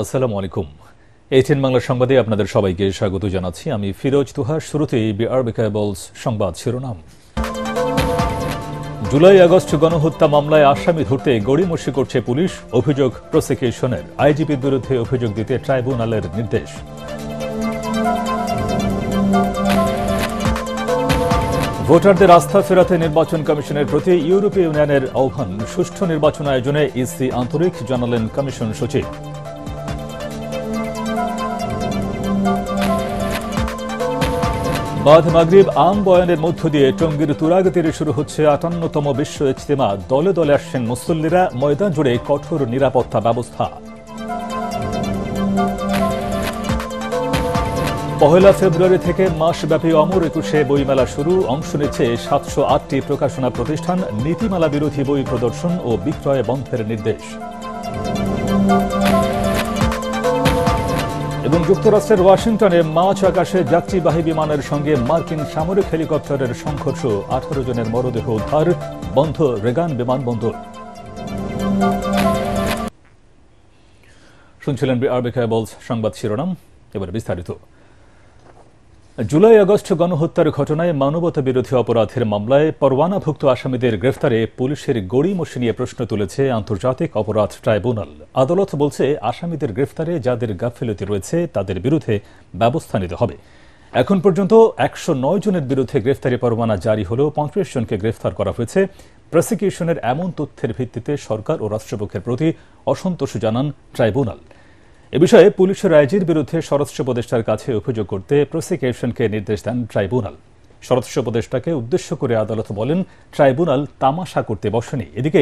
আসসালামু আলাইকুম। এটিএন বাংলা সংবাদে আপনাদের সবাইকে স্বাগত জানাচ্ছি। আমি ফিরোজ তুহার। শুরুতেই বিআরবি কেবলস সংবাদ শিরোনাম। জুলাই আগস্ট গণহত্যা মামলায় আসামি ধরতে গড়িমসি করছে পুলিশ, অভিযোগ প্রসিকিউশনের। আইজিপির বিরুদ্ধে অভিযোগ দিতে ট্রাইব্যুনালের নির্দেশ। ভোটারদের আস্থা ফেরাতে নির্বাচন কমিশনের প্রতি ইউরোপীয় ইউনিয়নের আহ্বান। সুষ্ঠু নির্বাচন আয়োজনে ইসি আন্তরিক, জানালেন কমিশন সচিব। বাদ মাগরিব আম বয়ানের মধ্য দিয়ে টঙ্গীর তুরাগ তীরে শুরু হচ্ছে ৫৮তম বিশ্ব ইজতেমা। দলে দলে আসছেন মুসল্লিরা, ময়দান জুড়ে কঠোর নিরাপত্তা ব্যবস্থা। পহেলা ফেব্রুয়ারি থেকে মাসব্যাপী অমর একুশে বইমেলা শুরু। অংশ নিচ্ছে ৭০৮টি প্রকাশনা প্রতিষ্ঠান। নীতিমালা বিরোধী বই প্রদর্শন ও বিক্রয় বন্ধের নির্দেশ। এবং যুক্তরাষ্ট্রের ওয়াশিংটনে মার্চ আকাশে যাত্রীবাহী বিমানের সঙ্গে মার্কিন সামরিক হেলিকপ্টারের সংঘর্ষ। ১৮ জনের মরদেহ উদ্ধার। বন্ধ রেগান বিমানবন্দর। শুনছিলেন বিআরবি কেবলস সংবাদ শিরোনাম। এবার বিস্তারিত। জুলাই আগস্ট গণহত্যার ঘটনায় মানবতা বিরোধী অপরাধের মামলায় পরোয়ানাভুক্ত আসামিদের গ্রেফতারে পুলিশের গড়িমসি নিয়ে প্রশ্ন তুলেছে আন্তর্জাতিক অপরাধ ট্রাইব্যুনাল। আদালত বলছে, আসামিদের গ্রেফতারে যাদের গাফিলতি রয়েছে তাদের বিরুদ্ধে ব্যবস্থা নিতে হবে। এখন পর্যন্ত ১০৯ জনের বিরুদ্ধে গ্রেফতারি পরোয়ানা জারি হলেও ৩৫ জনকে গ্রেফতার করা হয়েছে। প্রসিকিউশনের এমন তথ্যের ভিত্তিতে সরকার ও রাষ্ট্রপক্ষের প্রতি অসন্তোষ জানান ট্রাইব্যুনাল। এ বিষয়ে পুলিশের আইজির বিরুদ্ধে স্বরাষ্ট্র উপদেষ্টার কাছে অভিযোগ করতে প্রসিকিউশনকে নির্দেশ দেন ট্রাইব্যুনাল। স্বরাষ্ট্র উপদেষ্টাকে উদ্দেশ্য করে আদালত বলেন, ট্রাইব্যুনাল তামাশা করতে বসেনি। এদিকে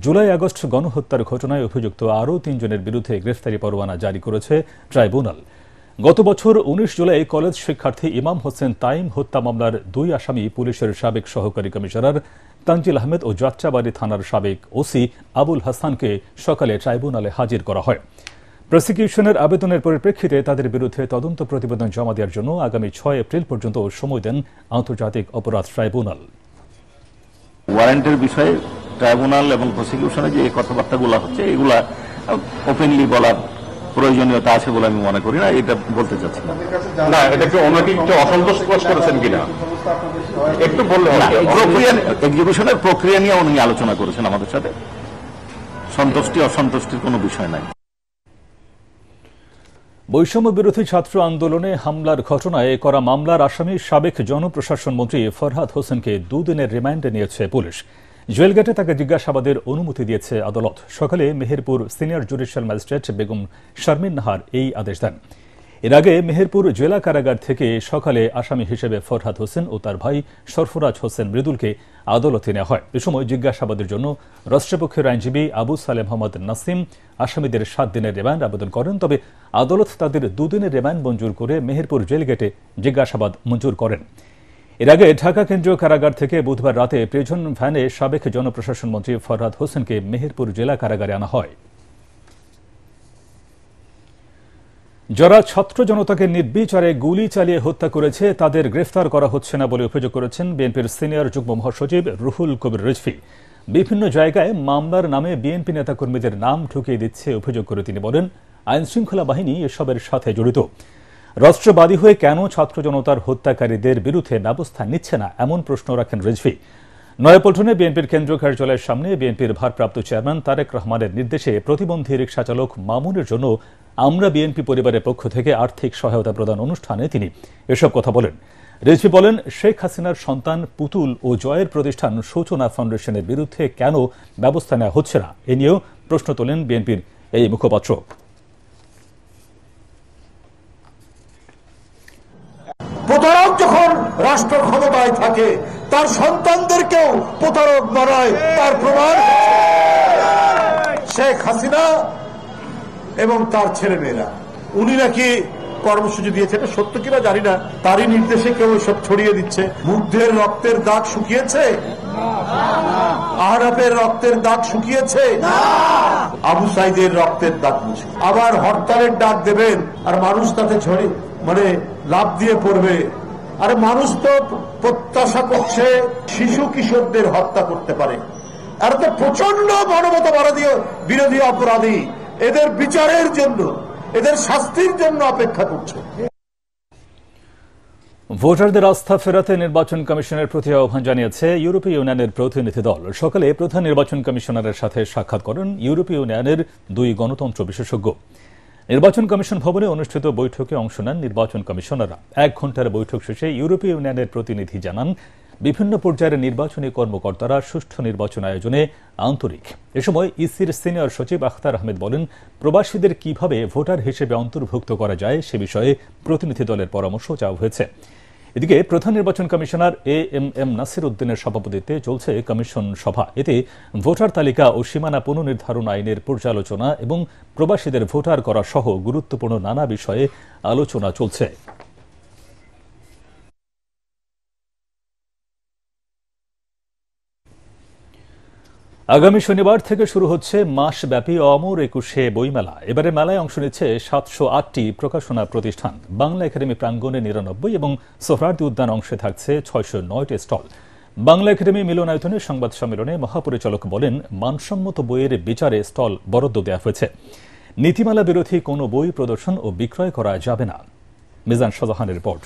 জুলাই আগস্ট গণহত্যার ঘটনায় অভিযুক্ত আরও ৩ জনের বিরুদ্ধে গ্রেফতারি পরোয়ানা জারি করেছে ট্রাইব্যুনাল। গত বছর ১৯ জুলাই কলেজ শিক্ষার্থী ইমাম হোসেন তাইম হত্যা মামলার ২ আসামি পুলিশের সাবেক সহকারী কমিশনার তানজিল আহমেদ ও যাত্রাবাড়ি থানার সাবেক ওসি আবুল হাসানকে সকালে ট্রাইব্যুনালে হাজির করা হয়। প্রসিকিউশনের আবেদনের পরিপ্রেক্ষিতে তাদের বিরুদ্ধে তদন্ত প্রতিবেদন জমা দেওয়ার জন্য আগামী ৬ এপ্রিল পর্যন্ত সময় দেন আন্তর্জাতিক অপরাধ ট্রাইব্যুনাল। ওয়ারেন্টের বিষয়ে ট্রাইব্যুনাল এবং প্রসিকিউশনে যে কথাবার্তাগুলো হচ্ছে, এগুলা ওপেনলি বলার প্রয়োজনীয়তা আছে বলে আমি মনে করি না। এটা বলতে চাচ্ছি না। এটাকে অনেকে একটু অসন্তোষ প্রকাশ করেছেন কিনা একটু বললে। এক্সিকিউশনের প্রক্রিয়া নিয়ে উনি আলোচনা করেছেন আমাদের সাথে। সন্তুষ্টি অসন্তুষ্টির কোনো বিষয় নাই। বৈষম্য বিরোধী ছাত্র আন্দোলনে হামলার ঘটনায় করা মামলার আসামি সাবেক জনপ্রশাসন মন্ত্রী ফরহাদ হোসেনকে ২ দিনের রিমান্ডে নিয়েছে পুলিশ। জেলগেটে তাকে জিজ্ঞাসাবাদের অনুমতি দিয়েছে আদালত। সকালে Meherpur senior judicial magistrate Begum Sharmin Nahar এই আদেশ দেন। এর আগে মেহেরপুর জেলা কারাগার থেকে সকালে আসামি হিসেবে ফরহাদ হোসেন ও তার ভাই সরফরাজ হোসেন মৃদুলকে আদালতে নেওয়া হয়। এ সময় জিজ্ঞাসাবাদের জন্য রাষ্ট্রপক্ষের আইনজীবী আবু সালেম মোহাম্মদ নাসিম আসামিদের ৭ দিনের রিমান্ড আবেদন করেন। তবে আদালত তাদের ২ দিনের রিমান্ড মঞ্জুর করে মেহেরপুর জেল গেটে জিজ্ঞাসাবাদ মঞ্জুর করেন। এর আগে ঢাকা কেন্দ্রীয় কারাগার থেকে বুধবার রাতে প্রিজন ভ্যানে সাবেক জনপ্রশাসন মন্ত্রী ফরহাদ হোসেনকে মেহেরপুর জেলা কারাগারে আনা হয়। যারা ছাত্র জনতাকে নির্বিচারে গুলি চালিয়ে হত্যা করেছে তাদের গ্রেফতার করা হচ্ছে না বলে অভিযোগ করেছেন বিএনপির সিনিয়র যুগ্ম মহাসচিব রুহুল কবির রিজভী। বিভিন্ন জায়গায় মামলার নামে বিএনপি নেতাকর্মীদের নাম ঢুকিয়ে দিচ্ছে অভিযোগ করে তিনি বলেন, আইনশৃঙ্খলা বাহিনী এসবের সাথে জড়িত। রাষ্ট্রবাদী হয়ে কেন ছাত্র জনতার হত্যাকারীদের বিরুদ্ধে ব্যবস্থা নিচ্ছে না, এমন প্রশ্ন রাখেন রিজভী। নয়াপল্টনে বিএনপির কেন্দ্রীয় কার্যালয়ের সামনে বিএনপির ভারপ্রাপ্ত চেয়ারম্যান তারেক রহমানের নির্দেশে প্রতিবন্ধী রিকশা চালক মামুনের জন্য আমরা বিএনপি পরিবারের পক্ষ থেকে আর্থিক সহায়তা প্রদান অনুষ্ঠানে তিনি এসব কথা বলেন। রিজভী বলেন, শেখ হাসিনার সন্তান পুতুল ও জয়ের প্রতিষ্ঠান সূচনা ফাউন্ডেশনের বিরুদ্ধে কেন ব্যবস্থা নেওয়া হচ্ছে না, এ নিয়েও প্রশ্ন তোলেন বিএনপির এই মুখপাত্র। প্রতারক যখন রাষ্ট্র ক্ষমতায় থাকে তার সন্তানদেরকেও প্রতারক বানায়, তার প্রমাণ শেখ হাসিনা এবং তার ছেলেমেয়েরা। উনি নাকি কর্মসূচি দিয়েছে, এটা সত্য কিনা জানি না, তারই নির্দেশে কেউ সব ছড়িয়ে দিচ্ছে। মুগ্ধের রক্তের দাগ শুকিয়েছে, আহরাফের রক্তের দাগ শুকিয়েছে, আবু সাইদের রক্তের দাগ মুছে। আবার হরতালের ডাক দেবেন আর মানুষ তাতে ঝরে লাভ দিয়ে পড়বে। আরে মানুষ তো প্রত্যাশা করছে শিশু কিশোরদের হত্যা করতে পারে। এরা তো প্রচন্ড মানবতা বিরোধী অপরাধী। এদের বিচারের জন্য এদের শাস্তির জন্য অপেক্ষা করছে। ভোটারদের আস্থা ফেরাতে নির্বাচন কমিশনের প্রতি আহ্বান জানিয়েছে ইউরোপীয় ইউনিয়নের প্রতিনিধি দল। সকালে প্রধান নির্বাচন কমিশনারের সাথে সাক্ষাৎ করেন ইউরোপীয় ইউনিয়নের 2 গণতন্ত্র বিশেষজ্ঞ। নির্বাচন কমিশন ভবনে অনুষ্ঠিত বৈঠকে অংশ নেন নির্বাচন কমিশনাররা। 1 ঘণ্টার বৈঠক শেষে ইউরোপীয় ইউনিয়নের প্রতিনিধি জানান, বিভিন্ন পর্যায়ের নির্বাচনী কর্মকর্তারা সুষ্ঠু নির্বাচন আয়োজনে আন্তরিক। এ সময় ইসির সিনিয়র সচিব আখতার আহমেদ বলেন, প্রবাসীদের কিভাবে ভোটার হিসেবে অন্তর্ভুক্ত করা যায় সে বিষয়ে প্রতিনিধি দলের পরামর্শ চাওয়া হয়েছে। এদিকে প্রধান নির্বাচন কমিশনার এএমএম নাসির উদ্দিনের সভাপতিত্বে চলছে কমিশন সভা। এতে ভোটার তালিকা ও সীমানা পুনর্নির্ধারণ আইনের পর্যালোচনা এবং প্রবাসীদের ভোটার করা সহ গুরুত্বপূর্ণ নানা বিষয়ে আলোচনা চলছে। আগামী শনিবার থেকে শুরু হচ্ছে মাসব্যাপী অমর একুশে বইমেলা। এবারে মেলায় অংশ নিচ্ছে 708টি প্রকাশনা প্রতিষ্ঠান। বাংলা একাডেমি প্রাঙ্গণে 99 এবং সোহরাওয়ার্দী উদ্যান অংশে থাকছে 609টি স্টল। বাংলা একাডেমি মিলনায়তনে সংবাদ সম্মেলনে মহাপরিচালক বলেন, মানসম্মত বইয়ের বিচারে স্টল বরাদ্দ দেওয়া হয়েছে। নীতিমালা বিরোধী কোনো বই প্রদর্শন ও বিক্রয় করা যাবে না। মিজান শাহজাহানের রিপোর্ট।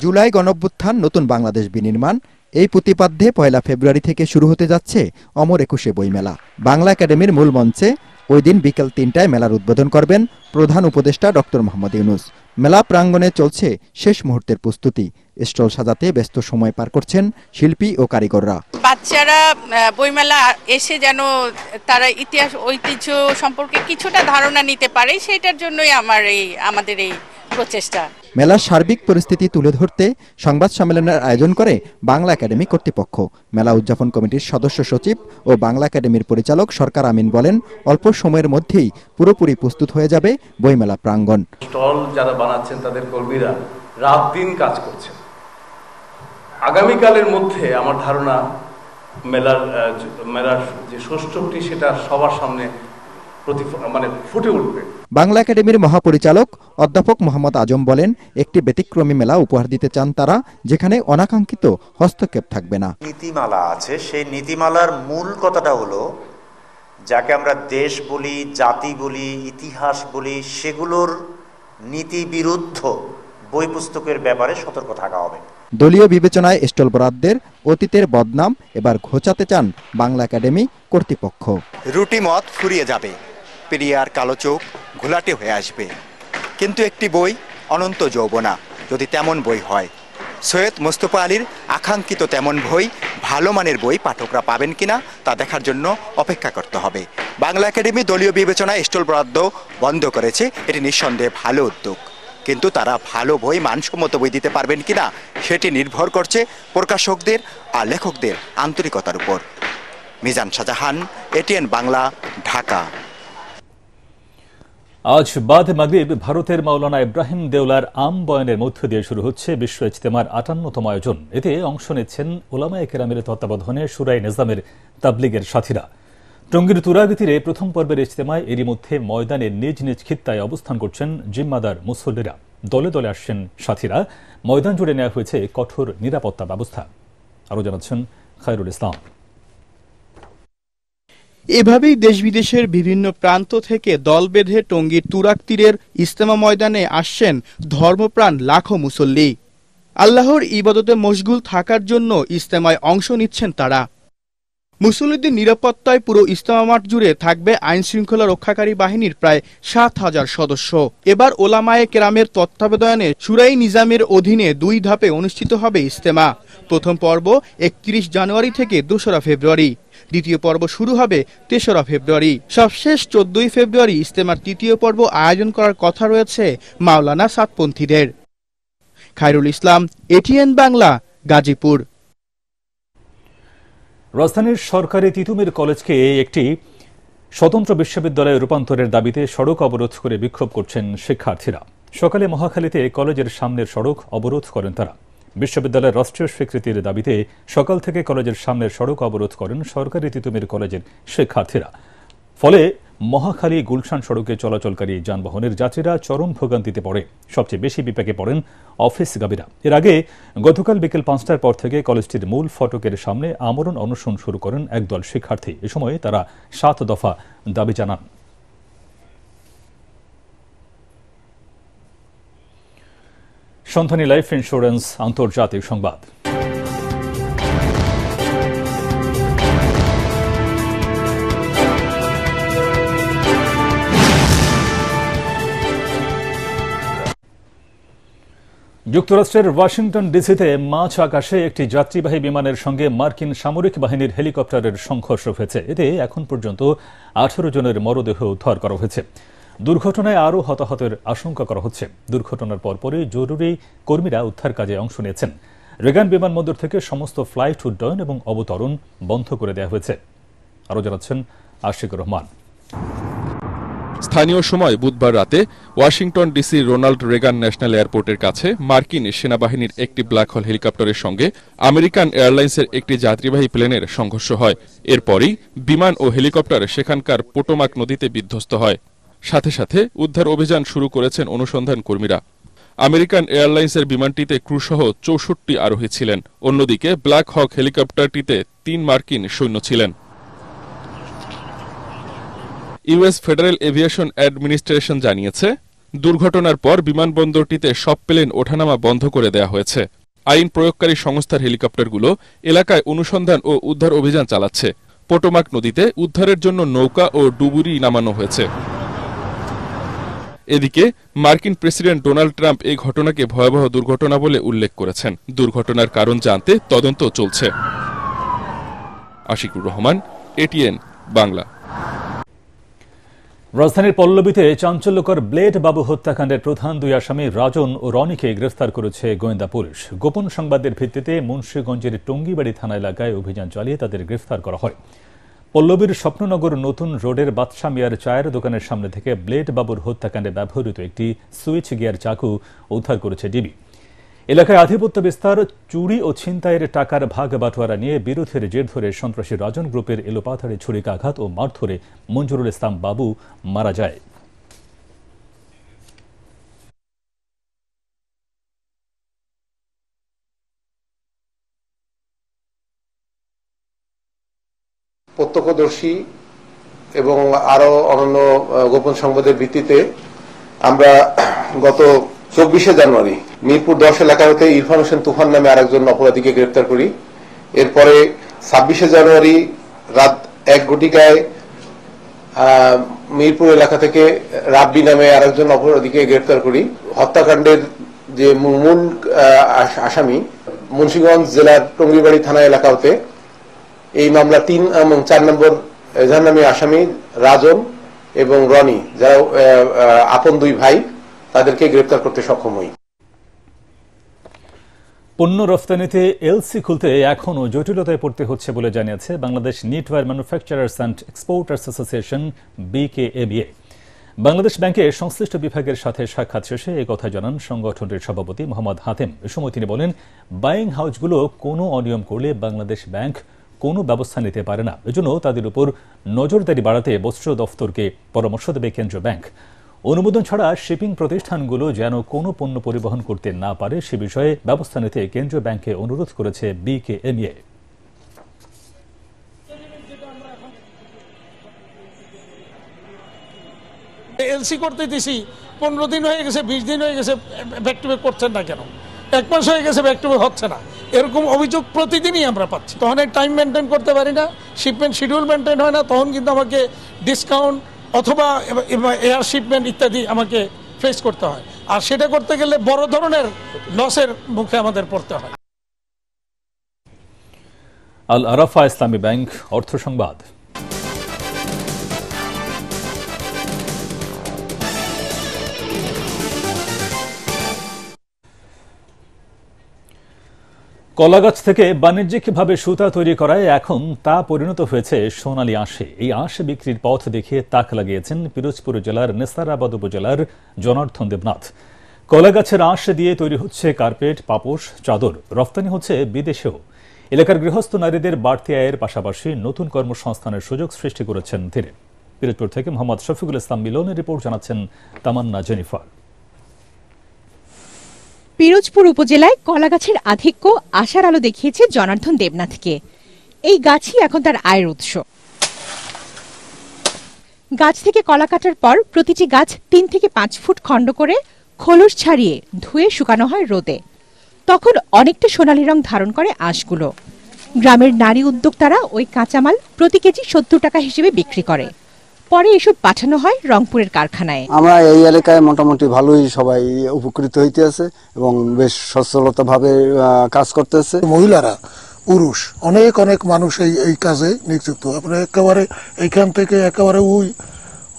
জুলাই গণঅভ্যুত্থান নতুন বাংলাদেশ বিনির্মাণ, এই প্রতিপাদ্যে 1 ফেব্রুয়ারি থেকে শুরু হতে যাচ্ছে অমর একুশে বইমেলা। বাংলা একাডেমির মূল মঞ্চে ওই দিন বিকেল 3টায় মেলার উদ্বোধন করবেন প্রধান উপদেষ্টা ডক্টর মোহাম্মদ ইউনূস। মেলা প্রাঙ্গণে চলছে শেষ মুহূর্তের প্রস্তুতি। স্টল সাজাতে ব্যস্ত সময় পার করছেন শিল্পী ও কারিগররা। বাচ্চারা বইমেলা এসে যেন তারা ইতিহাস ঐতিহ্য সম্পর্কে কিছুটা ধারণা নিতে পারে, সেটার জন্যই আমাদের এই প্রচেষ্টা। মেলার সার্বিক পরিস্থিতি তুলে ধরতে সংবাদ সম্মেলনের আয়োজন করে বাংলা একাডেমি কর্তৃপক্ষ। মেলা উদযাপন কমিটির সদস্য সচিব ও বাংলা একাডেমির পরিচালক সরকার আমিন বলেন, অল্প সময়ের মধ্যেই পুরোপুরি প্রস্তুত হয়ে যাবে বইমেলা প্রাঙ্গণ। স্টল যারা বানাচ্ছেন তাদের কর্মীরা রাত দিন কাজ করছেন। আগামীকালের মধ্যে আমার ধারণা মেলার যে ষষ্ঠটি সেটা সবার সামনে ফুটে উঠবে। বাংলা একাডেমির মহাপরিচালক অধ্যাপক মোহাম্মদ আজম বলেন, একটি ব্যতিক্রমী মেলা উপহার দিতে চান তারা, যেখানে অনাকাঙ্ক্ষিত হস্তক্ষেপ থাকবে না। নীতিমালা আছে, সেই নীতিমালার মূল কথাটা হলো, যাকে আমরা দেশ বলি, জাতি বলি, ইতিহাস বলি, সেগুলোর নীতি বিরুদ্ধ বই পুস্তকের ব্যাপারে সতর্ক থাকা হবে। দলীয় বিবেচনায় স্টল বরাদ্দের অতীতের বদনাম এবার ঘোচাতে চান বাংলা একাডেমি কর্তৃপক্ষ। রুটি মত ফুরিয়ে যাবে, পেরিয়ার কালো চোখ ঘোলাটে হয়ে আসবে, কিন্তু একটি বই অনন্ত যৌবনা যদি তেমন বই হয়। সৈয়দ মোস্তফা আলীর আকাঙ্ক্ষিত তেমন বই, ভালো মানের বই পাঠকরা পাবেন কিনা তা দেখার জন্য অপেক্ষা করতে হবে। বাংলা একাডেমি দলীয় বিবেচনায় স্টল বরাদ্দ বন্ধ করেছে, এটি নিঃসন্দেহে ভালো উদ্যোগ, কিন্তু তারা ভালো বই, মানসম্মত বই দিতে পারবেন কিনা সেটি নির্ভর করছে প্রকাশকদের আর লেখকদের আন্তরিকতার উপর। মিজান শাহজাহান, এটিএন বাংলা, ঢাকা। আজ বাদ মাগরিব ভারতের মাওলানা ইব্রাহিম দেওলার আম বয়ানের মধ্য দিয়ে শুরু হচ্ছে বিশ্ব ইজতেমার 58তম আয়োজন। এতে অংশ নিচ্ছেন উলামায়ে কেরামের তত্ত্বাবধানে শুরায়ে নিজামের তাবলিগের সাথীরা। টঙ্গীর তুরাগ তীরে প্রথম পর্বের ইজতেমায় এরই মধ্যে ময়দানে নিজ নিজ খিত্তায় অবস্থান করছেন জিম্মাদার মুসল্লিরা। দলে দলে আসছেন সাথীরা। ময়দান জুড়ে নেওয়া হয়েছে কঠোর নিরাপত্তা ব্যবস্থা। আরও জানাচ্ছেন খায়রুল ইসলাম। এভাবেই দেশ বিদেশের বিভিন্ন প্রান্ত থেকে দল বেঁধে টঙ্গীর তুরাগ তীরের ইজতেমা ময়দানে আসছেন ধর্মপ্রাণ লাখো মুসল্লি। আল্লাহর ইবাদতে মশগুল থাকার জন্য ইজতেমায় অংশ নিচ্ছেন তারা। মুসল্লিদের নিরাপত্তায় পুরো ইজতেমা মাঠ জুড়ে থাকবে আইন শৃঙ্খলা রক্ষাকারী বাহিনীর প্রায় 7,000 সদস্য। এবার ওলামায়ে কেরামের তত্ত্বাবধানে শুরায়ে নিজামের অধীনে 2 ধাপে অনুষ্ঠিত হবে ইজতেমা। প্রথম পর্ব 31 জানুয়ারি থেকে 2রা ফেব্রুয়ারি, দ্বিতীয় পর্ব শুরু হবে 3রা ফেব্রুয়ারি। সবশেষ 14 ফেব্রুয়ারি ইজতেমার 3য় পর্ব আয়োজন করার কথা রয়েছে মাওলানা সাতপন্থীদের। খায়রুল ইসলাম, এটিএন বাংলা, গাজীপুর। রাজধানীর সরকারি তিতুমির কলেজকে একটি স্বতন্ত্র বিশ্ববিদ্যালয়ে রূপান্তরের দাবিতে সড়ক অবরোধ করে বিক্ষোভ করছেন শিক্ষার্থীরা। সকালে মহাখালীতে কলেজের সামনের সড়ক অবরোধ করেন তারা। বিশ্ববিদ্যালয়ের রাষ্ট্রীয় স্বীকৃতির দাবিতে সকাল থেকে কলেজের সামনের সড়ক অবরোধ করেন সরকারি তিতুমির কলেজের শিক্ষার্থীরা। ফলে মহাখালী গুলশান সড়কে চলাচলকারী যানবাহনের যাত্রীরা চরম ভোগান্তিতে পড়ে। সবচেয়ে বেশি বিপাকে পড়েন অফিসগামীরা। এর আগে গতকাল বিকেল 5টার পর থেকে কলেজটির মূল ফটকের সামনে আমরণ অনশন শুরু করেন একদল শিক্ষার্থী। এ সময় তারা 7 দফা দাবি জানান। সন্ধানী লাইফ ইন্স্যুরেন্স আন্তর্জাতিক সংবাদ। যুক্তরাষ্ট্রের ওয়াশিংটন ডিসিতে মাঝ আকাশে একটি যাত্রীবাহী বিমানের সঙ্গে মার্কিন সামরিক বাহিনীর হেলিকপ্টারের সংঘর্ষ হয়েছে। এতে এখন পর্যন্ত 18 জনের মরদেহ উদ্ধার করা হয়েছে। দুর্ঘটনায় আরও হতাহতের আশঙ্কা করা হচ্ছে। দুর্ঘটনার পরপরই জরুরি কর্মীরা উদ্ধার কাজে অংশ নিয়েছেন। রেগান বিমানবন্দর থেকে সমস্ত ফ্লাইট উড্ডয়ন এবং অবতরণ বন্ধ করে দেওয়া হয়েছে। আরও জানাচ্ছেন আশিকুর রহমান। স্থানীয় সময় বুধবার রাতে ওয়াশিংটন ডিসির রোনাল্ড রেগান ন্যাশনাল এয়ারপোর্টের কাছে মার্কিন সেনাবাহিনীর একটি ব্ল্যাক হোল হেলিকপ্টারের সঙ্গে আমেরিকান এয়ারলাইন্সের একটি যাত্রীবাহী প্লেনের সংঘর্ষ হয়। এরপরই বিমান ও হেলিকপ্টার সেখানকার পোটোমাক নদীতে বিধ্বস্ত হয়। সাথে সাথে উদ্ধার অভিযান শুরু করেছেন অনুসন্ধান কর্মীরা। আমেরিকান এয়ারলাইন্সের বিমানটিতে ক্রুসহ 64 আরোহী ছিলেন। অন্যদিকে ব্ল্যাক হক হেলিকপ্টারটিতে 3 মার্কিন সৈন্য ছিলেন। ইউএস ফেডারেল এভিয়েশন অ্যাডমিনিস্ট্রেশন জানিয়েছে, দুর্ঘটনার পর বিমানবন্দরটিতে সব প্লেন ওঠানামা বন্ধ করে দেওয়া হয়েছে। আইন প্রয়োগকারী সংস্থার হেলিকপ্টারগুলো এলাকায় অনুসন্ধান ও উদ্ধার অভিযান চালাচ্ছে। পোটোমাক নদীতে উদ্ধারের জন্য নৌকা ও ডুবুরি নামানো হয়েছে। এদিকে মার্কিন প্রেসিডেন্ট ডোনাল্ড ট্রাম্প এই ঘটনাকে ভয়াবহ দুর্ঘটনা বলে উল্লেখ করেছেন। দুর্ঘটনার কারণ জানতে তদন্ত চলছে। আশিকুর রহমান, এটিএন বাংলা। রাজধানীর পল্লবীতে চাঞ্চল্যকর ব্লেড বাবু হত্যাকাণ্ডের প্রধান 2 আসামি রাজন ও রনিকে গ্রেফতার করেছে গোয়েন্দা পুলিশ। গোপন সংবাদের ভিত্তিতে মুন্সিগঞ্জের টঙ্গিবাড়ি থানা এলাকায় অভিযান চালিয়ে তাদের গ্রেফতার করা হয়। পল্লবীর স্বপ্ননগর নতুন রোডের বাদশা মিয়ার চায়ের দোকানের সামনে থেকে ব্লেড বাবুর হত্যাকাণ্ডে ব্যবহৃত একটি সুইচ গিয়ার চাকু উদ্ধার করেছে ডিবি। এলাকায় আধিপত্য বিস্তার, চুরি ও ছিনতাইয়ের টাকার ভাগ বাটোয়ারা নিয়ে বিরোধের জের ধরে সন্ত্রাসী রাজন গ্রুপের এলোপাথাড়ি ছুরিকাঘাত ও মারধরে মঞ্জুরুল ইসলাম বাবু মারা যায়। প্রত্যক্ষদর্শী এবং আরো অন্যান্য গোপন সংবাদের ভিত্তিতে আমরা গত 24শে জানুয়ারি মিরপুর 10 এলাকা হতে ইরফান হোসেন তুফান নামে আরেকজন অপরাধীকে গ্রেফতার করি। এরপরে 26শে জানুয়ারি রাত 1 ঘটিকায় মিরপুর এলাকা থেকে রাব্বি নামে আরেকজন অপরাধীকে গ্রেফতার করি। হত্যাকাণ্ডের যে মূল আসামি মুন্সিগঞ্জ জেলার টঙ্গিবাড়ি থানা এলাকা হতে এই মামলা 3 এবং 4 নম্বর এজাহার নামে আসামি রাজন এবং রনি, যারা আপন 2 ভাই, তাদেরকে গ্রেফতার করতে সক্ষম হই। পণ্য রফতানিতে এলসি খুলতে এখনও জটিলতায় পড়তে হচ্ছে বলে জানিয়েছে Bangladesh knitwear manufacturers and exporters association BKMA। Bangladesh ব্যাংকে সংশ্লিষ্ট বিভাগের সাথে সাক্ষাৎ শেষে একথা জানান সংগঠনটির সভাপতি মোহাম্মদ হাতেম। এ সময় তিনি বলেন, বাইং হাউসগুলো কোনো অনিয়ম করলে বাংলাদেশ ব্যাংক কোনো ব্যবস্থা নিতে পারে না। এজন্য তাদের উপর নজরদারি বাড়াতে বস্ত্র দফতরকে পরামর্শ দেবে কেন্দ্রীয় ব্যাংক। অনুমোদন ছাড়া শিপিং প্রতিষ্ঠানগুলো যেন কোনো পণ্য পরিবহন করতে না পারে সে বিষয়ে ব্যবস্থা নিতে কেন্দ্রীয় ব্যাংকে অনুরোধ করেছে BKMA। এলসি করতে দিছি 15 দিন হয়ে গেছে, 20 দিন হয়ে গেছে, ব্যাক টু ব্যাক করছেন না কেন? 1 মাস হয়ে গেছে, ব্যাক টু ব্যাক হচ্ছে না। এরকম অভিযোগ প্রতিদিনই আমরা পাচ্ছি। তখন টাইম মেনটেন করতে পারি না, শিপমেন্ট শিডিউল মেনটেন হয় না, তখন কিন্তু আমাকে ডিসকাউন্ট অথবা এয়ার শিপমেন্ট ইত্যাদি আমাকে ফেস করতে হয়। আর সেটা করতে গেলে বড় ধরনের লসের মুখে আমাদের পড়তে হয়। আল আরাফা ইসলামী ব্যাংক অর্থ সংবাদ। কলাগাছ থেকে বাণিজ্যিকভাবে সুতা তৈরি করায় এখন তা পরিণত হয়েছে সোনালী আঁশে। এই আঁশ বিক্রির পথ দেখিয়ে তাক লাগিয়েছেন পিরোজপুর জেলার নেসারাবাদ উপজেলার জনার্দন দেবনাথ। কলাগাছের আঁশ দিয়ে তৈরি হচ্ছে কার্পেট, পাপোশ, চাদর। রফতানি হচ্ছে বিদেশেও। এলাকার গৃহস্থ নারীদের বাড়তি আয়ের পাশাপাশি নতুন কর্মসংস্থানের সুযোগ সৃষ্টি করেছেন তিনি। পিরোজপুর থেকে মোহাম্মদ শফিকুল ইসলাম মিলনের রিপোর্ট, জানাচ্ছেন তামান্না জেনিফার। পিরোজপুর উপজেলায় কলাগাছের আধিক্য আশার আলো দেখিয়েছে জনার্দন দেবনাথকে। এই গাছই এখন তার আয়ের উৎস। গাছ থেকে কলা কাটার পর প্রতিটি গাছ 3 থেকে 5 ফুট খণ্ড করে খোলস ছাড়িয়ে ধুয়ে শুকানো হয় রোদে। তখন অনেকটা সোনালী রং ধারণ করে আঁশগুলো। গ্রামের নারী উদ্যোক্তারা ওই কাঁচামাল প্রতি কেজি 70 টাকা হিসেবে বিক্রি করে। পরে এসব পাঠানো হয় রংপুরের কারখানায়। আমরা এই এলাকায় মোটামুটি ভালোই সবাই উপকৃত হইতেছে এবং বেশ সচ্ছলতাভাবে কাজ করতেছে। মহিলারা, পুরুষ অনেক অনেক মানুষ এই কাজে নিযুক্ত। আপনি একেবারে এইখান থেকে একেবারে ওই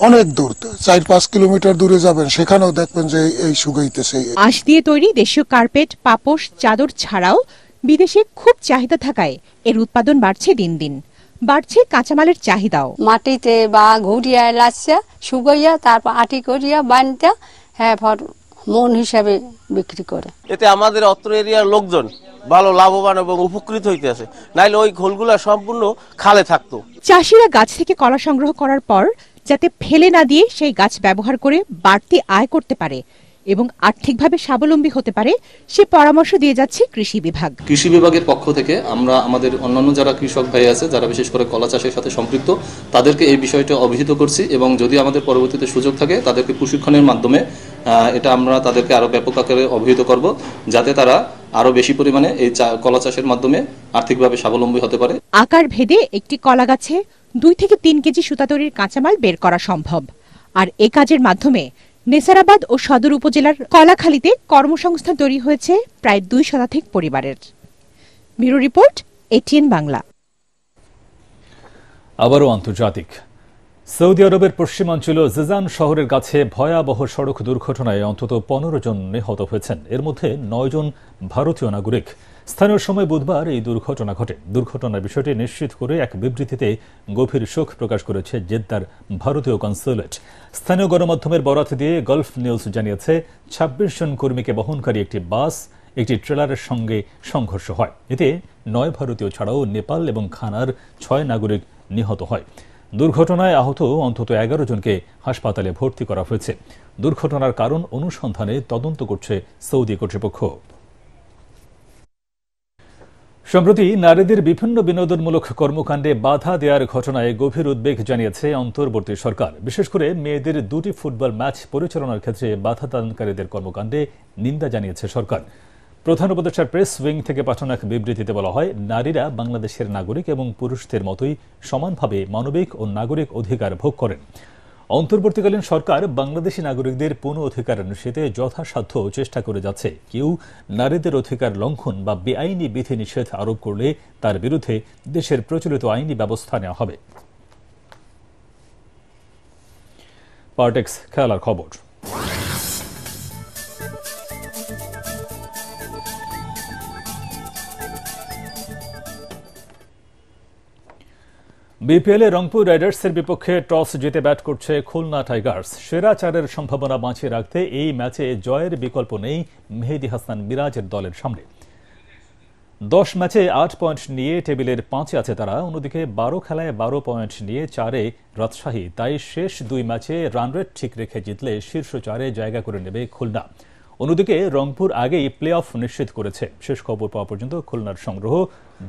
অনেক দূর 4-5 কিলোমিটার দূরে যাবেন, সেখানেও দেখবেন যে এই শুকাইতেছে। আঁশ দিয়ে তৈরি দেশীয় কার্পেট, পাপোশ, চাদর ছাড়াও বিদেশে খুব চাহিদা থাকায় এর উৎপাদন বাড়ছে দিন দিন। বাড়ছে কাঁচামালের চাহিদাও। মাটিতে বা ঘুরিয়া লাচ্ছা শুকাইয়া তারপর আটি করিয়া বানটা মন হিসাবে বিক্রি করে। এতে আমাদের অত্র এরিয়ার লোকজন ভালো লাভবান এবং উপকৃত হইতেছে, নাইলে ওই খোলগুলা সম্পূর্ণ খালে থাকতো। চাষিরা গাছ থেকে কলা সংগ্রহ করার পর যাতে ফেলে না দিয়ে সেই গাছ ব্যবহার করে বাড়তি আয় করতে পারে এবং আর্থিকভাবে স্বাবলম্বী হতে পারে, সে পরামর্শ দিয়ে যাচ্ছে কৃষি বিভাগ। কৃষি বিভাগের পক্ষ থেকে আমরা আমাদের অন্যান্য যারা কৃষক ভাই আছে, যারা বিশেষ করে কলা চাষের সাথে সম্পৃক্ত, তাদেরকে এই বিষয়টা অবহিত করছি এবং যদি আমাদের পরবর্তীতে সুযোগ থাকে তাদেরকে প্রশিক্ষণের মাধ্যমে এটা আমরা তাদেরকে আরো ব্যাপক আকারে অবহিত করব, যাতে তারা আরো বেশি পরিমাণে এই কলা চাষের মাধ্যমে আর্থিকভাবে স্বাবলম্বী হতে পারে। আকার ভেদে একটি কলা গাছে 2 থেকে 3 কেজি সুতা তৈরির কাঁচামাল বের করা সম্ভব। আর এ কাজের মাধ্যমে নেসারাবাদ ও সদর উপজেলার কলাখালীতে কর্মসংস্থান তৈরি হয়েছে প্রায় 2 শতাধিক পরিবারের। Bureau report, ATN Bangla. আবারও আন্তর্জাতিক। সৌদি আরবের পশ্চিমাঞ্চল জিজান শহরের কাছে ভয়াবহ সড়ক দুর্ঘটনায় অন্তত 15 জন নিহত হয়েছেন, এর মধ্যে 9 জন ভারতীয় নাগরিক। স্থানীয় সময় বুধবার এই দুর্ঘটনা ঘটে। দুর্ঘটনার বিষয়টি নিশ্চিত করে এক বিবৃতিতে গভীর শোক প্রকাশ করেছে জেদ্দার ভারতীয় কনসুলেট। স্থানীয় গণমাধ্যমের বরাত দিয়ে গালফ নিউজ জানিয়েছে 26 জন কর্মীকে বহনকারী একটি বাস একটি ট্রেলারের সঙ্গে সংঘর্ষ হয়। এতে 9 ভারতীয় ছাড়াও নেপাল এবং ঘানার 6 নাগরিক নিহত হয়। দুর্ঘটনায় আহত অন্তত 11 জনকে হাসপাতালে ভর্তি করা হয়েছে। দুর্ঘটনার কারণ অনুসন্ধানে তদন্ত করছে সৌদি কর্তৃপক্ষ। সম্প্রতি নারীদের বিভিন্ন বিনোদনমূলক কর্মকাণ্ডে বাধা দেওয়ার ঘটনায় গভীর উদ্বেগ জানিয়েছে অন্তর্বর্তী সরকার। বিশেষ করে মেয়েদের 2টি ফুটবল ম্যাচ পরিচালনার ক্ষেত্রে বাধা দানকারীদের কর্মকাণ্ডে নিন্দা জানিয়েছে সরকার। প্রধান উপদেষ্টার প্রেস উইং থেকে পাঠানো এক বিবৃতিতে বলা হয়, নারীরা বাংলাদেশের নাগরিক এবং পুরুষদের মতোই সমানভাবে মানবিক ও নাগরিক অধিকার ভোগ করেন। অন্তর্বর্তীকালীন সরকার বাংলাদেশি নাগরিকদের পূর্ণ অধিকার নিশ্চিতে যথাসাধ্য চেষ্টা করে যাচ্ছে। কেউ নারীদের অধিকার লঙ্ঘন বা বেআইনি বিধিনিষেধ আরোপ করলে তার বিরুদ্ধে দেশের প্রচলিত আইনি ব্যবস্থা নেওয়া হবে। পার্টেক্স খেলার খবর। বিপিএলে রংপুর রাইডার্সের বিপক্ষে টস জিতে ব্যাট করছে খুলনা টাইগার্স। সেরা 4-এর সম্ভাবনা বাঁচিয়ে রাখতে এই ম্যাচে জয়ের বিকল্প নেই মেহেদী হাসান মিরাজের দলের সামনে। 10 ম্যাচে 8 পয়েন্ট নিয়ে টেবিলের 5-এ আছে তারা। অন্যদিকে 12 খেলায় 12 পয়েন্ট নিয়ে 4-এ রাজশাহী। তাই শেষ 2 ম্যাচে রানরেট ঠিক রেখে জিতলে শীর্ষ 4-এ জায়গা করে নেবে খুলনা। অন্যদিকে রংপুর আগেই প্লে অফ নিশ্চিত করেছে। শেষ খবর পাওয়া পর্যন্ত খুলনার সংগ্রহ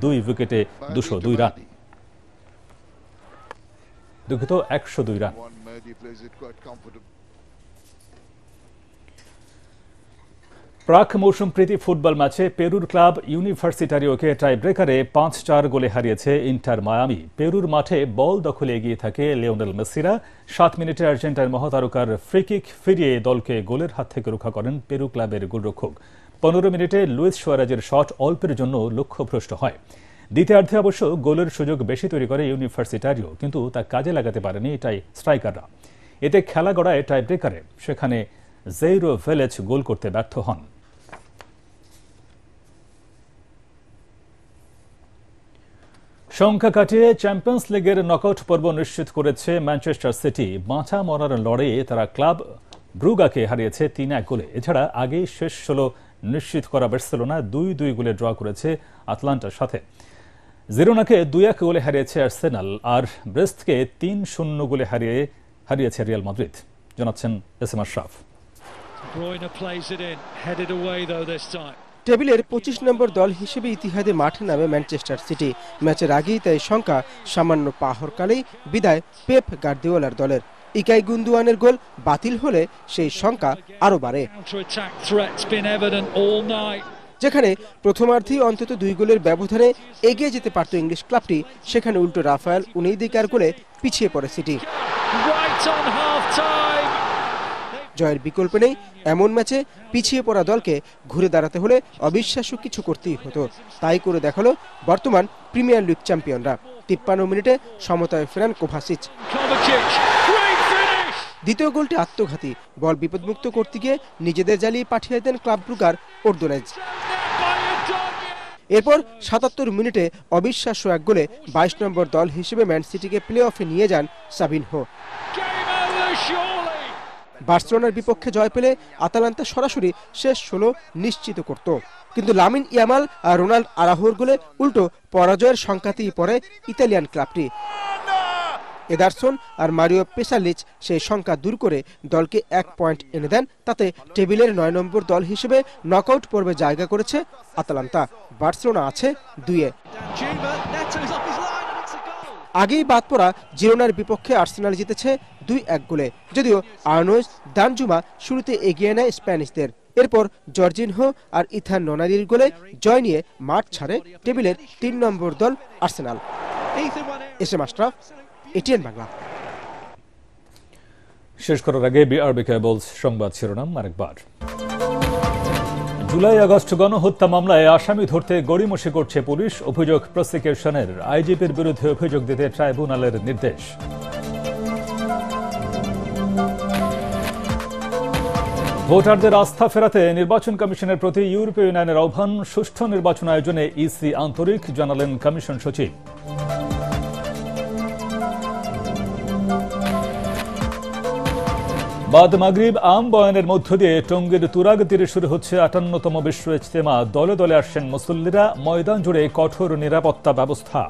2 উইকেটে 202 রান। 102 রান। প্রাক মৌসুম প্রীতি ফুটবল ম্যাচে পেরুর ক্লাব ইউনিভার্সিটারিওকে টাই ব্রেকারে 5-4 গোলে হারিয়েছে ইন্টার মায়ামি। পেরুর মাঠে বল দখলে এগিয়ে থাকে লিওনেল মেসিরা। 7 মিনিটে আর্জেন্টাইন মহাতারকার ফ্রিকিক ফিরিয়ে দলকে গোলের হাত থেকে রক্ষা করেন পেরু ক্লাবের গোলরক্ষক। 15 মিনিটে লুইস সুয়ারেজের শট অল্পের জন্য লক্ষ্যভ্রষ্ট হয়। দ্বিতীয়ার্ধে অবশ্য গোলের সুযোগ বেশি তৈরি করে ইউনিভার্সিটারিও, কিন্তু তা কাজে লাগাতে পারেনি টাই স্ট্রাইকাররা। এতে খেলা গড়ায় টাই ব্রেকারে। সেখানে জেইরো ভেলেজ গোল করতে ব্যর্থ হন। সংখ্যা কাটিয়ে চ্যাম্পিয়ন্স লিগের নকআউট পর্ব নিশ্চিত করেছে ম্যানচেস্টার সিটি। বাঁচা মরার লড়াইয়ে তারা ক্লাব ব্রুগাকে হারিয়েছে 3-1 গোলে। এছাড়া আগেই শেষ 16 নিশ্চিত করা বার্সেলোনা 2-2 গোলে ড্র করেছে আটলান্টার সাথে। জিরোনাকে 2-1 গোলে হারিয়েছে আর্সেনাল, আর ব্রেস্টকে 3-0 গোলে হারিয়েছে রিয়াল মাদ্রিদ। জানাচ্ছেন এস এম আশরাফ। টেবিলের 25 নম্বর দল হিসেবে ইতিহাদে মাঠে নামে ম্যানচেস্টার সিটি। ম্যাচের আগেই তাই সংখ্যা সামান্য পা হরকালেই বিদায় পেপ গার্দিওলার দলের। ইকাই গুন্দুয়ানের গোল বাতিল হলে সেই সংখ্যা আরও বাড়ে। যেখানে প্রথমার্ধে অন্তত 2 গোলের ব্যবধানে এগিয়ে যেতে পারত ইংলিশ ক্লাবটি, সেখানে উল্টো রাফায়েল উনেইদিকার গোলে পিছিয়ে পড়ে সিটি। জয়ের বিকল্প নেই এমন ম্যাচে পিছিয়ে পড়া দলকে ঘুরে দাঁড়াতে হলে অবিশ্বাস্য কিছু করতেই হতো। তাই করে দেখালো বর্তমান প্রিমিয়ার লিগ চ্যাম্পিয়নরা। 53 মিনিটে সমতায় ফেরান কোভাসিচ। দ্বিতীয় গোলটি আত্মঘাতী, বল বিপদমুক্ত করতে গিয়ে নিজেদের জ্বালিয়ে পাঠিয়ে দেন ক্লাব ব্রুগার ওর্দোনেজ। এরপর 77 মিনিটে অবিশ্বাস্য এক গোলে 22 নম্বর দল হিসেবে ম্যান সিটিকে প্লে অফে নিয়ে যান সাবিনহো। বার্সেলোনার বিপক্ষে জয় পেলে আতালান্তা সরাসরি শেষ 16 নিশ্চিত করত, কিন্তু লামিন ইয়ামাল আর রোনাল্ড আরাহোর গোলে উল্টো পরাজয়ের সংখ্যাতেই পড়ে ইতালিয়ান ক্লাবটি। এদারসন আর মারিও পেসালিচ সেই সংখ্যা দূর করে দলকে 1 পয়েন্ট এনে দেন। তাতে টেবিলের 9 নম্বর দল হিসেবে নকআউট পর্বে জায়গা করেছে আতালান্তা। বার্সেলোনা আছে 2-এ। আগেই বাদ পড়া জিরোনার বিপক্ষে আর্সেনাল জিতেছে 2-1 গোলে, যদিও আর্নোজ দানজুমা শুরুতে এগিয়ে নেয় স্প্যানিশদের। এরপর জর্জিনহো আর ইথান ননারির গোলে জয় নিয়ে মাঠ ছাড়ে টেবিলের 3 নম্বর দল Arsenal. S M Ashraf, ATN Bangla. শেষ করার আগে বিআরবি কেবলস সংবাদ শিরোনাম আরেকবার। জুলাই আগস্ট গণহত্যা মামলায় আসামি ধরতে গড়িমসি করছে পুলিশ। অভিযোগ প্রসিকিউশনের। আইজিপির বিরুদ্ধে অভিযোগ দিতে ট্রাইব্যুনালের নির্দেশ। ভোটারদের আস্থা ফেরাতে নির্বাচন কমিশনের প্রতি ইউরোপীয় ইউনিয়নের আহ্বান। সুষ্ঠু নির্বাচন আয়োজনে ইসি আন্তরিক, জানালেন কমিশন সচিব। বাদ মাগরিব আম বয়ানের মধ্য দিয়ে টঙ্গীর তুরাগ তীরে শুরু হচ্ছে 58তম বিশ্ব ইজতেমা। দলে দলে আসছেন মুসল্লিরা। ময়দান জুড়ে কঠোর নিরাপত্তা ব্যবস্থা।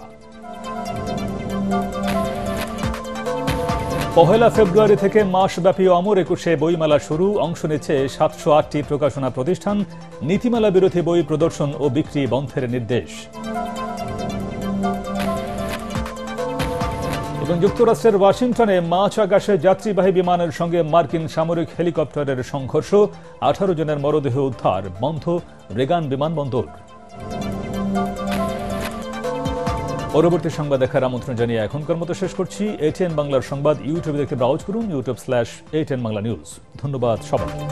1 ফেব্রুয়ারি থেকে মাসব্যাপী অমর একুশে বইমেলা শুরু। অংশ নিচ্ছে 708টি প্রকাশনা প্রতিষ্ঠান। নীতিমালা বিরোধী বই প্রদর্শন ও বিক্রি বন্ধের নির্দেশ। এবং যুক্তরাষ্ট্রের ওয়াশিংটনে মার্চ আকাশে যাত্রীবাহী বিমানের সঙ্গে মার্কিন সামরিক হেলিকপ্টারের সংঘর্ষ। 18 জনের মরদেহ উদ্ধার। বন্ধ রেগান বিমানবন্দর। পরবর্তী সংবাদ দেখার আমন্ত্রণ জানিয়ে এখনকার মতো শেষ করছি। এটিএন বাংলার সংবাদ ইউটিউবে দেখতে ব্রাউজ করুন, youtube/ATN Bangla News। ধন্যবাদ সবাইকে।